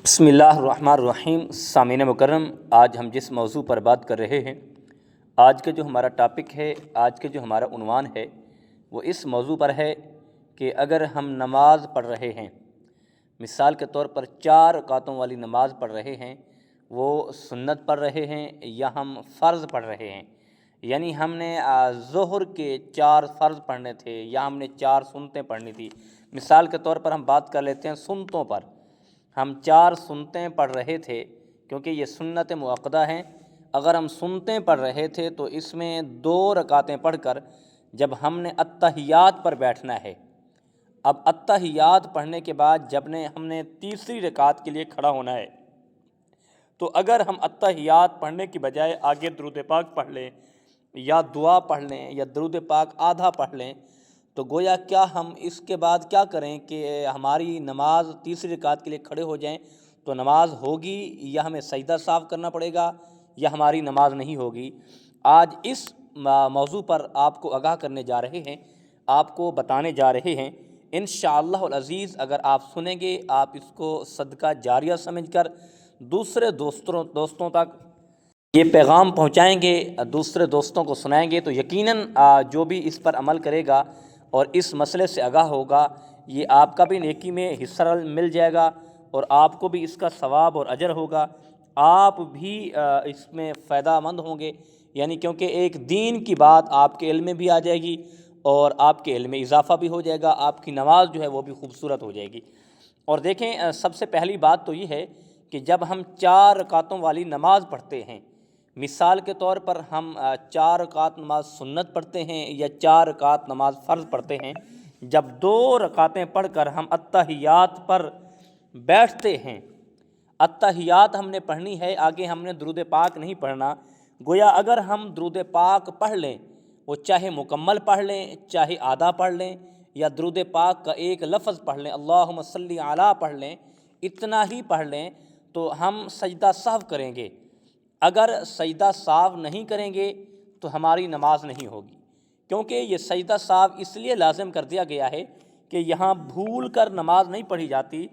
بسم اللہ الرحمن الرحیم۔ سامعین مکرم، آج ہم جس موضوع پر بات کر رہے ہیں، آج کا جو ہمارا ٹاپک ہے، آج کا جو ہمارا عنوان ہے، وہ اس موضوع پر ہے کہ اگر ہم نماز پڑھ رہے ہیں، مثال کے طور پر 4 رکعتوں والی نماز پڑھ رہے ہیں، وہ سنت پڑھ رہے ہیں یا ہم فرض پڑھ رہے ہیں، یعنی ہم نے ظہر کے 4 فرض پڑھنے تھے یا ہم نے 4 سنتیں پڑھنی تھی۔ مثال کے طور پر ہم بات کر لیتے ہیں سنتوں پر، ہم 4 سنتیں پڑھ رہے تھے کیونکہ یہ سنت مؤکدہ ہیں۔ اگر ہم سنتیں پڑھ رہے تھے تو اس میں 2 رکعتیں پڑھ کر جب ہم نے اتحیات پر بیٹھنا ہے، اب اتحیات پڑھنے کے بعد جب ہم نے تیسری رکعت کے لیے کھڑا ہونا ہے، تو اگر ہم اتحیات پڑھنے کی بجائے آگے درود پاک پڑھ لیں یا دعا پڑھ لیں یا درود پاک آدھا پڑھ لیں، تو گویا کیا ہم اس کے بعد کیا کریں کہ ہماری نماز تیسری رکعت کے لیے کھڑے ہو جائیں تو نماز ہوگی یا ہمیں سجدہ صاف کرنا پڑے گا یا ہماری نماز نہیں ہوگی۔ آج اس موضوع پر آپ کو آگاہ کرنے جا رہے ہیں، آپ کو بتانے جا رہے ہیں انشاءاللہ العزیز۔ اگر آپ سنیں گے، آپ اس کو صدقہ جاریہ سمجھ کر دوسرے دوستوں تک یہ پیغام پہنچائیں گے، دوسرے دوستوں کو سنائیں گے، تو یقیناً جو بھی اس پر عمل کرے گا اور اس مسئلے سے آگاہ ہوگا، یہ آپ کا بھی نیکی میں حصہ مل جائے گا اور آپ کو بھی اس کا ثواب اور اجر ہوگا، آپ بھی اس میں فائدہ مند ہوں گے، یعنی کیونکہ ایک دین کی بات آپ کے علم میں بھی آ جائے گی اور آپ کے علم میں اضافہ بھی ہو جائے گا، آپ کی نماز جو ہے وہ بھی خوبصورت ہو جائے گی۔ اور دیکھیں، سب سے پہلی بات تو یہ ہے کہ جب ہم 4 رکعتوں والی نماز پڑھتے ہیں، مثال کے طور پر ہم 4 رکعت نماز سنت پڑھتے ہیں یا 4 رکعت نماز فرض پڑھتے ہیں، جب 2 رکعتیں پڑھ کر ہم اتحیات پر بیٹھتے ہیں، اتحیات ہم نے پڑھنی ہے، آگے ہم نے درود پاک نہیں پڑھنا۔ گویا اگر ہم درود پاک پڑھ لیں، وہ چاہے مکمل پڑھ لیں چاہے آدھا پڑھ لیں یا درود پاک کا ایک لفظ پڑھ لیں، اللہم صلی علی پڑھ لیں، اتنا ہی پڑھ لیں، تو ہم سجدہ سہو کریں گے۔ اگر سجدہ سہو نہیں کریں گے تو ہماری نماز نہیں ہوگی، کیونکہ یہ سجدہ سہو اس لیے لازم کر دیا گیا ہے کہ یہاں بھول کر نماز نہیں پڑھی جاتی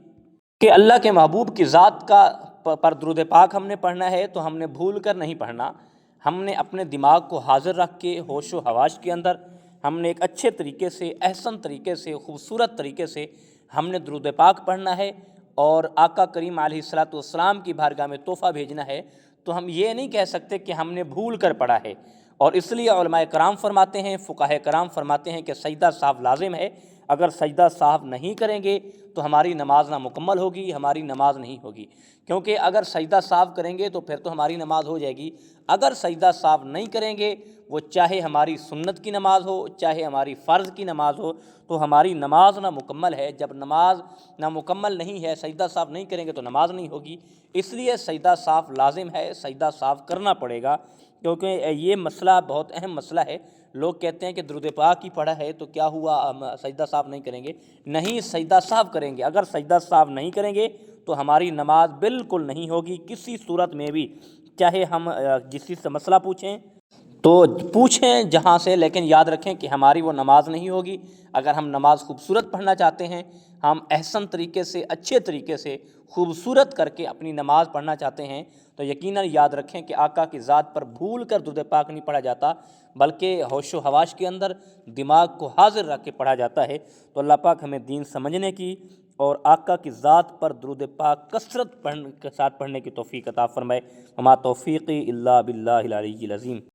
کہ اللہ کے محبوب کی ذات کا پر درود پاک ہم نے پڑھنا ہے تو ہم نے بھول کر نہیں پڑھنا، ہم نے اپنے دماغ کو حاضر رکھ کے ہوش و حواس کے اندر ہم نے ایک اچھے طریقے سے، احسن طریقے سے، خوبصورت طریقے سے ہم نے درود پاک پڑھنا ہے اور آقا کریم علیہ الصلوۃ والسلام کی بارگاہ میں تحفہ بھیجنا ہے۔ تو ہم یہ نہیں کہہ سکتے کہ ہم نے بھول کر پڑھا ہے، اور اس لیے علماء کرام فرماتے ہیں، فقہاء کرام فرماتے ہیں کہ سجدہ سہو لازم ہے۔ اگر سجدہ سہو نہیں کریں گے تو ہماری نماز نہ مکمل ہوگی، ہماری نماز نہیں ہوگی، کیونکہ اگر سجدہ سہو کریں گے تو پھر تو ہماری نماز ہو جائے گی۔ اگر سجدہ سہو نہیں کریں گے، وہ چاہے ہماری سنت کی نماز ہو چاہے ہماری فرض کی نماز ہو، تو ہماری نماز نہ مکمل ہے۔ جب نماز نہ مکمل نہیں ہے، سجدہ سہو نہیں کریں گے تو نماز نہیں ہوگی، اس لیے سجدہ سہو لازم ہے، سجدہ سہو کرنا پڑے گا، کیونکہ یہ مسئلہ بہت اہم مسئلہ ہے۔ لوگ کہتے ہیں کہ درود پاک ہی پڑھا ہے تو کیا ہوا، ہم سجدہ سہو نہیں کریں گے؟ نہیں، سجدہ سہو کریں گے۔ اگر سجدہ سہو نہیں کریں گے تو ہماری نماز بالکل نہیں ہوگی کسی صورت میں بھی، چاہے ہم جس چیز سے مسئلہ پوچھیں تو پوچھیں جہاں سے، لیکن یاد رکھیں کہ ہماری وہ نماز نہیں ہوگی۔ اگر ہم نماز خوبصورت پڑھنا چاہتے ہیں، ہم احسن طریقے سے، اچھے طریقے سے، خوبصورت کر کے اپنی نماز پڑھنا چاہتے ہیں، تو یقیناً یاد رکھیں کہ آقا کی ذات پر بھول کر درود پاک نہیں پڑھا جاتا، بلکہ ہوش و حواس کے اندر دماغ کو حاضر رکھ کے پڑھا جاتا ہے۔ تو اللہ پاک ہمیں دین سمجھنے کی اور آقا کی ذات پر درود پاک کثرت کے ساتھ پڑھنے کی توفیق عطا فرمائے۔ وما توفیقی الا باللہ العلی العظیم۔